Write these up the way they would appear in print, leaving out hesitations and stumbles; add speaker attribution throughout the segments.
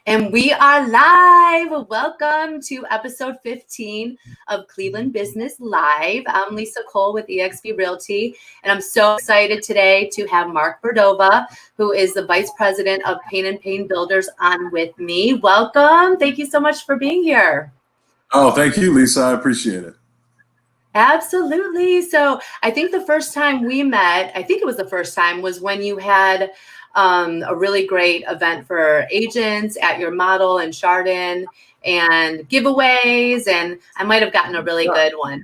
Speaker 1: And we are live. Welcome to episode 15 of Cleveland Business Live. I'm Lisa Cole with eXp Realty, and I'm so excited today to have Mark Verdova, who is the Vice President of Payne and Payne Builders, on with me. Welcome. Thank you so much for being here.
Speaker 2: Oh, thank you, Lisa. I appreciate it.
Speaker 1: Absolutely. So I think the first time we met, was when you had a really great event for agents at your model in Chardon and giveaways. And I might have gotten a really good one.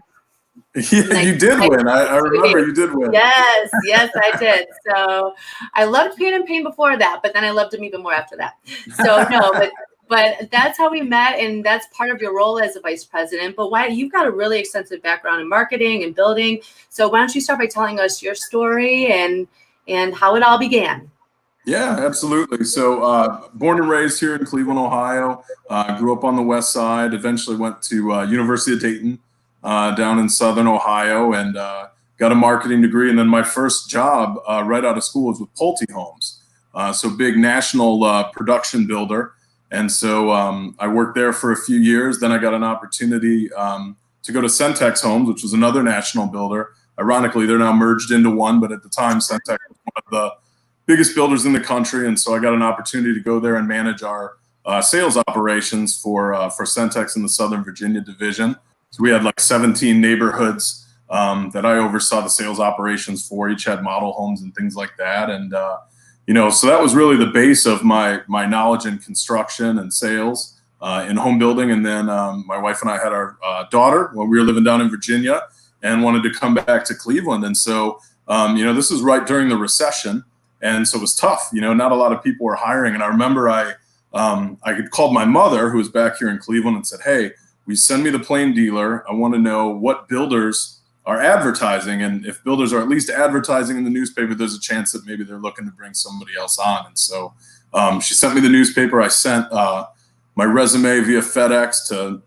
Speaker 2: Yeah, you did win. I remember you did win.
Speaker 1: Yes, I did. So I loved Payne and Payne before that, but then I loved him even more after that. So no, but that's how we met, and that's part of your role as a vice president. But why you've got a really extensive background in marketing and building. So why don't you start by telling us your story and how it all began?
Speaker 2: Yeah, absolutely. So born and raised here in Cleveland, Ohio. Grew up on the west side. Eventually went to University of Dayton down in southern Ohio, and got a marketing degree. And then my first job right out of school was with Pulte Homes, so big national production builder. And so I worked there for a few years. Then I got an opportunity to go to Centex Homes, which was another national builder. Ironically, they're now merged into one, but at the time, Centex was one of the biggest builders in the country. And so I got an opportunity to go there and manage our sales operations for Centex in the Southern Virginia division. So we had like 17 neighborhoods that I oversaw the sales operations for. Each had model homes and things like that. And so that was really the base of my knowledge in construction and sales in home building. And then my wife and I had our daughter when we were living down in Virginia and wanted to come back to Cleveland. And so, this was right during the recession. And so it was tough. Not a lot of people were hiring. And I remember I had called my mother, who was back here in Cleveland, and said, "Hey, will you send me the plain dealer? I want to know what builders are advertising, and if builders are at least advertising in the newspaper, there's a chance that maybe they're looking to bring somebody else on." And so she sent me the newspaper. I sent my resume via FedEx to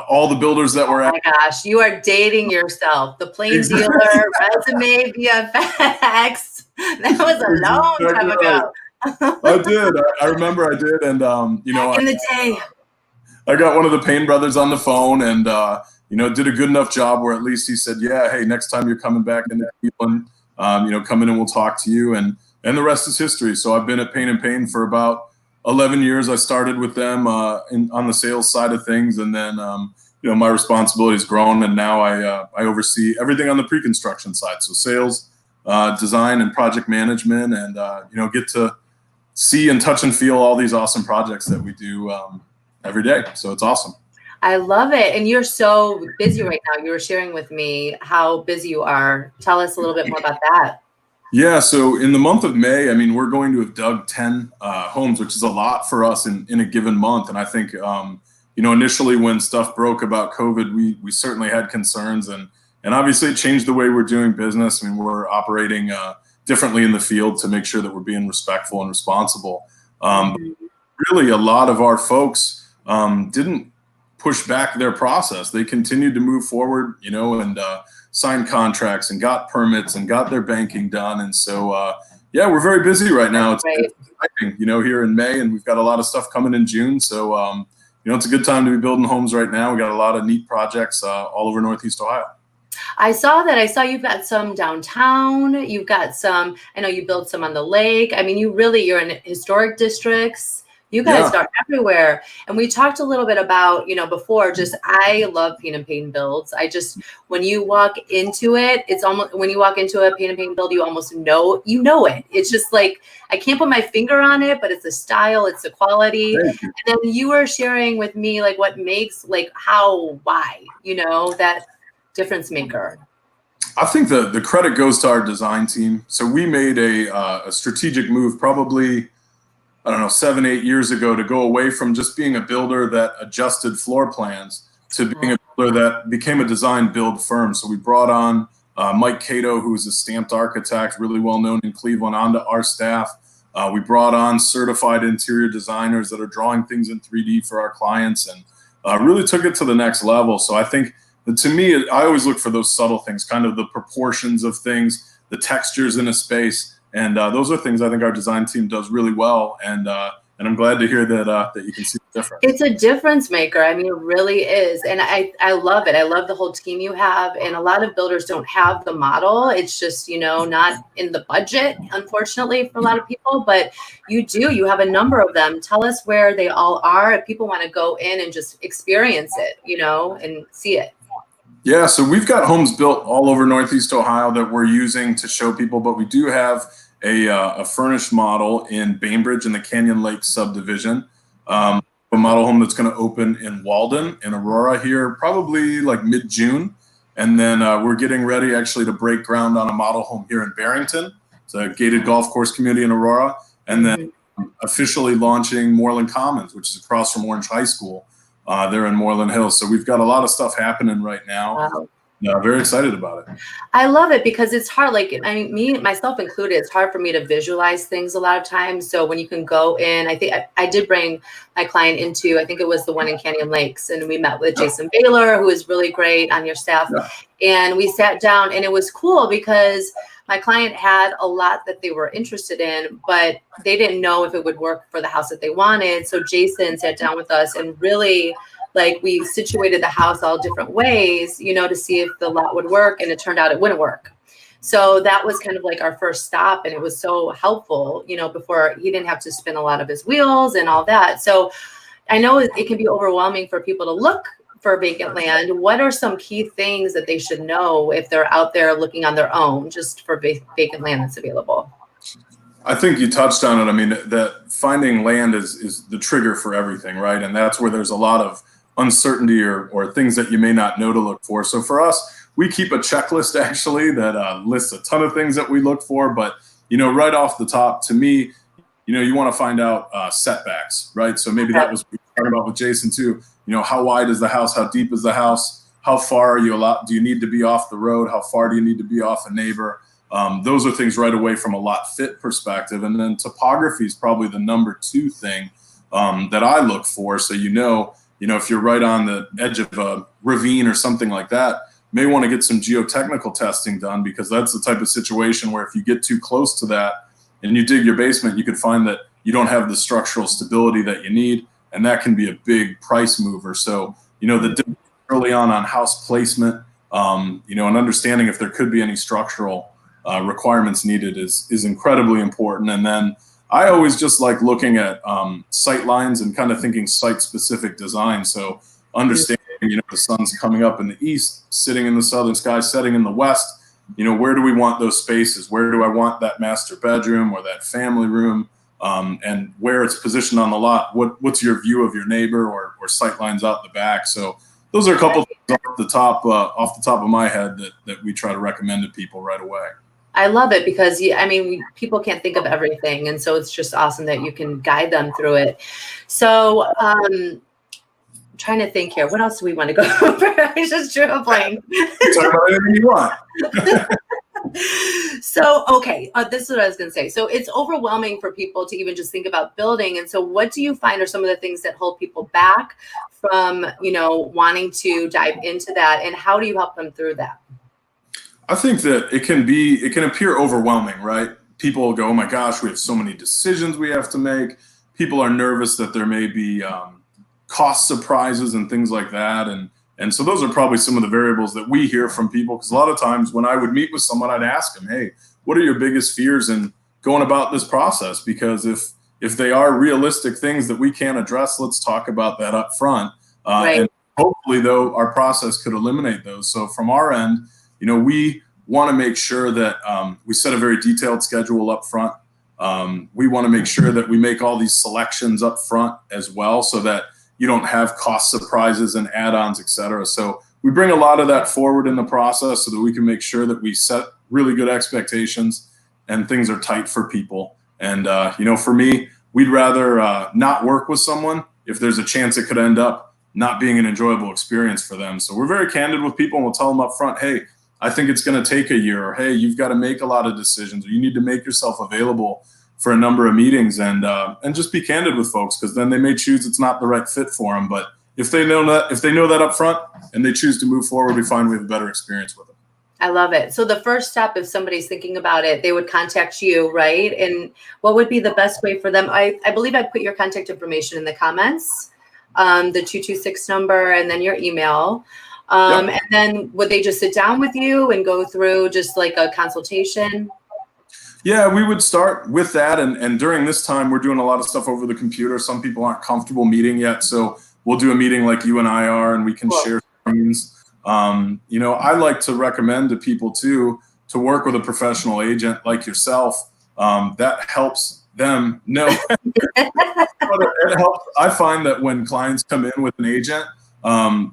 Speaker 2: all the builders that were.
Speaker 1: Oh my gosh, you are dating yourself. The plain dealer resume via FedEx. That was a long time ago.
Speaker 2: I did. I remember I did, and
Speaker 1: back in the day.
Speaker 2: I got one of the Payne brothers on the phone, and did a good enough job where at least he said, "Yeah, hey, next time you're coming back into Cleveland, come in and we'll talk to you." And the rest is history. So I've been at Payne and Payne for about 11 years. I started with them on the sales side of things, and then my responsibility has grown, and now I oversee everything on the pre-construction side. So sales, design, and project management, and get to see and touch and feel all these awesome projects that we do every day. So it's awesome.
Speaker 1: I love it. And you're so busy right now. You were sharing with me how busy you are. Tell us a little bit more about that.
Speaker 2: Yeah. So in the month of May, we're going to have dug 10 homes, which is a lot for us in a given month. And I think, initially when stuff broke about COVID, we certainly had concerns, and obviously it changed the way we're doing business. We're operating differently in the field to make sure that we're being respectful and responsible. Really, a lot of our folks didn't push back their process. They continued to move forward, and sign contracts and got permits and got their banking done. And so, we're very busy right now. It's exciting, here in May, and we've got a lot of stuff coming in June. So, it's a good time to be building homes right now. We got a lot of neat projects all over Northeast Ohio.
Speaker 1: I saw you've got some downtown. You've got some, I know you built some on the lake. You're in historic districts. You guys are everywhere. And we talked a little bit about, before, I love Payne and Payne builds. When you walk into it, when you walk into a Payne and Payne build, you almost know it. It's just like, I can't put my finger on it, but it's the style, it's the quality. And then you were sharing with me, what makes, why, that difference maker.
Speaker 2: I think the credit goes to our design team. So we made a strategic move probably, 7-8 years ago, to go away from just being a builder that adjusted floor plans to being a builder that became a design build firm. So we brought on Mike Cato, who's a stamped architect, really well known in Cleveland, onto our staff. We brought on certified interior designers that are drawing things in 3D for our clients, and really took it to the next level. So I think that, to me, I always look for those subtle things, kind of the proportions of things, the textures in a space. And those are things I think our design team does really well. And I'm glad to hear that you can see the difference.
Speaker 1: It's a difference maker. I mean, it really is. And I love it. I love the whole team you have. And a lot of builders don't have the model. It's just, not in the budget, unfortunately, for a lot of people. But you do. You have a number of them. Tell us where they all are if people want to go in and just experience it, and see it.
Speaker 2: Yeah, so we've got homes built all over Northeast Ohio that we're using to show people, but we do have a furnished model in Bainbridge in the Canyon Lake subdivision. A model home that's going to open in Walden in Aurora here probably like mid-June. And then we're getting ready actually to break ground on a model home here in Barrington. It's a gated golf course community in Aurora. And then officially launching Moreland Commons, which is across from Orange High School. They're in Moreland Hills. So we've got a lot of stuff happening right now.
Speaker 1: Wow.
Speaker 2: Very excited about it.
Speaker 1: I love it because it's hard. Like, I mean, me, myself included, it's hard for me to visualize things a lot of times. So when you can go in, I think I did bring my client into, I think it was the one in Canyon Lakes, and we met with Jason Baylor, who is really great on your staff. And we sat down, and it was cool because my client had a lot that they were interested in, but they didn't know if it would work for the house that they wanted. So Jason sat down with us and really, we situated the house all different ways, to see if the lot would work, and it turned out it wouldn't work. So that was kind of like our first stop, and it was so helpful, before he didn't have to spin a lot of his wheels and all that. So I know it can be overwhelming for people to look for vacant land. What are some key things that they should know if they're out there looking on their own just for vacant land that's available?
Speaker 2: I think you touched on it. I mean, that finding land is the trigger for everything, right? And that's where there's a lot of uncertainty or things that you may not know to look for. So for us, we keep a checklist actually that lists a ton of things that we look for. But, right off the top, to me, you want to find out setbacks, right? So maybe that was what we were talking about with Jason too. How wide is the house? How deep is the house? How far are you allowed? Do you need to be off the road? How far do you need to be off a neighbor? Those are things right away from a lot fit perspective. And then topography is probably the number 2 thing that I look for. So, if you're right on the edge of a ravine or something like that, may want to get some geotechnical testing done, because that's the type of situation where if you get too close to that and you dig your basement, you could find that you don't have the structural stability that you need, and that can be a big price mover. So, the early on house placement, and understanding if there could be any structural requirements needed is incredibly important. And then I always just like looking at sight lines and kind of thinking site-specific design. So understanding, the sun's coming up in the east, sitting in the southern sky, setting in the west. Where do we want those spaces? Where do I want that master bedroom or that family room? And where it's positioned on the lot. What's your view of your neighbor or sight lines out the back? So those are a couple of things off the top of my head that we try to recommend to people right away.
Speaker 1: I love it because people can't think of everything. And so it's just awesome that you can guide them through it. So I'm trying to think here. What else do we want to go over? I just drew a blank.
Speaker 2: Talk about anything you want.
Speaker 1: So, okay, this is what I was going to say. So it's overwhelming for people to even just think about building. And so what do you find are some of the things that hold people back from, wanting to dive into that? And how do you help them through that?
Speaker 2: I think that it can appear overwhelming, right? People will go, oh my gosh, we have so many decisions we have to make. People are nervous that there may be cost surprises and things like that. And so those are probably some of the variables that we hear from people, because a lot of times when I would meet with someone, I'd ask them, hey, what are your biggest fears in going about this process? Because if they are realistic things that we can't address, let's talk about that up front.
Speaker 1: Right.
Speaker 2: And hopefully, though, our process could eliminate those. So from our end, we want to make sure that we set a very detailed schedule up front. We want to make sure that we make all these selections up front as well, so that you don't have cost surprises and add-ons, et cetera. So we bring a lot of that forward in the process so that we can make sure that we set really good expectations and things are tight for people. And, for me, we'd rather not work with someone if there's a chance it could end up not being an enjoyable experience for them. So we're very candid with people, and we'll tell them up front, hey, I think it's going to take a year, or hey, you've got to make a lot of decisions, or you need to make yourself available for a number of meetings, and just be candid with folks, because then they may choose it's not the right fit for them. But if they know that up front and they choose to move forward, we find we have a better experience with them.
Speaker 1: I love it. So the first step, if somebody's thinking about it, they would contact you, right? And what would be the best way for them? I believe I put your contact information in the comments, the 226 number, and then your email.
Speaker 2: Yep.
Speaker 1: And then would they just sit down with you and go through just like a consultation?
Speaker 2: Yeah, we would start with that. And during this time, we're doing a lot of stuff over the computer. Some people aren't comfortable meeting yet. So we'll do a meeting like you and I are, and we can share screens. You know, I like to recommend to people too, to work with a professional agent like yourself. That helps them know. It helps. I find that when clients come in with an agent,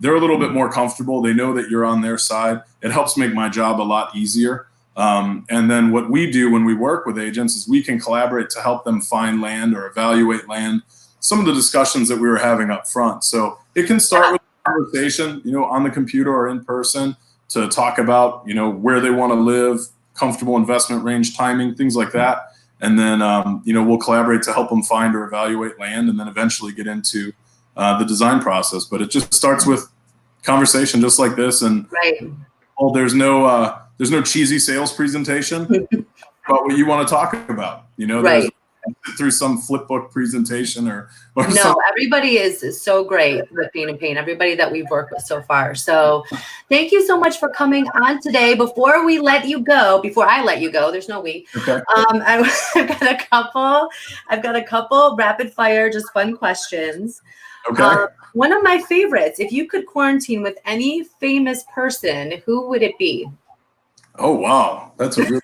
Speaker 2: they're a little bit more comfortable. They know that you're on their side. It helps make my job a lot easier. And then what we do when we work with agents is we can collaborate to help them find land or evaluate land. Some of the discussions that we were having up front. So it can start with a conversation, you know, on the computer or in person to talk about, you know, where they want to live, comfortable investment range, timing, things like that. And then, you know, we'll collaborate to help them find or evaluate land and then eventually get into the design process. But it just starts with conversation just like this. And there's no cheesy sales presentation about what you want to talk about. You know, there's through some flip book presentation or no, something.
Speaker 1: Everybody is so great with Payne and Payne, everybody that we've worked with so far. So thank you so much for coming on today. Before I let you go, there's no we.
Speaker 2: Okay.
Speaker 1: I've got a couple rapid fire, just fun questions.
Speaker 2: Okay.
Speaker 1: One of my favorites, if you could quarantine with any famous person, who would it be?
Speaker 2: Oh, wow. That's a good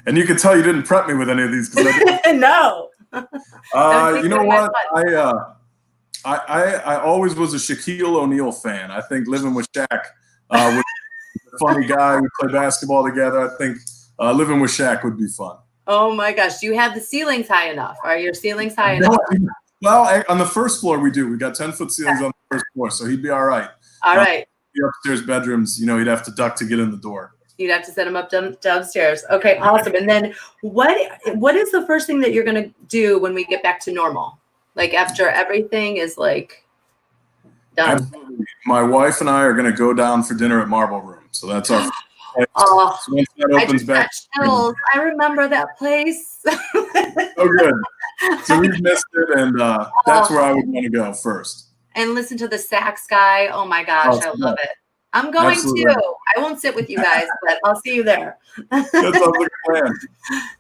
Speaker 2: and you can tell you didn't prep me with any of these.
Speaker 1: No.
Speaker 2: You know what? I always was a Shaquille O'Neal fan. I think living with Shaq was a funny guy. We play basketball together. I think living with Shaq would be fun.
Speaker 1: Oh my gosh. Do you have the ceilings high enough? Are your ceilings high enough?
Speaker 2: Well, on the first floor we do. We got 10-foot ceilings on the first floor, so he'd be all right.
Speaker 1: All right.
Speaker 2: The upstairs bedrooms, you know, he'd have to duck to get in the door.
Speaker 1: You'd have to set him up downstairs. Okay, awesome. And then what is the first thing that you're going to do when we get back to normal? Like after everything is like done.
Speaker 2: Absolutely. My wife and I are going to go down for dinner at Marble Room. So that's our
Speaker 1: oh,
Speaker 2: so once that opens back.
Speaker 1: I remember that place.
Speaker 2: Oh, good. So we've missed it, and that's where I would want to go first.
Speaker 1: And listen to the sax guy. Oh my gosh, I love it. I'm going
Speaker 2: Absolutely.
Speaker 1: too. I won't sit with you guys, but I'll see you there.
Speaker 2: That sounds like a plan.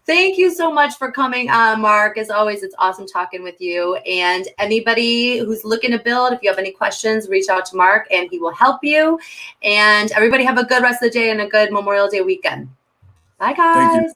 Speaker 1: Thank you so much for coming on, Mark. As always, it's awesome talking with you. And anybody who's looking to build, if you have any questions, reach out to Mark and he will help you. And everybody have a good rest of the day and a good Memorial Day weekend. Bye, guys.
Speaker 2: Thank you.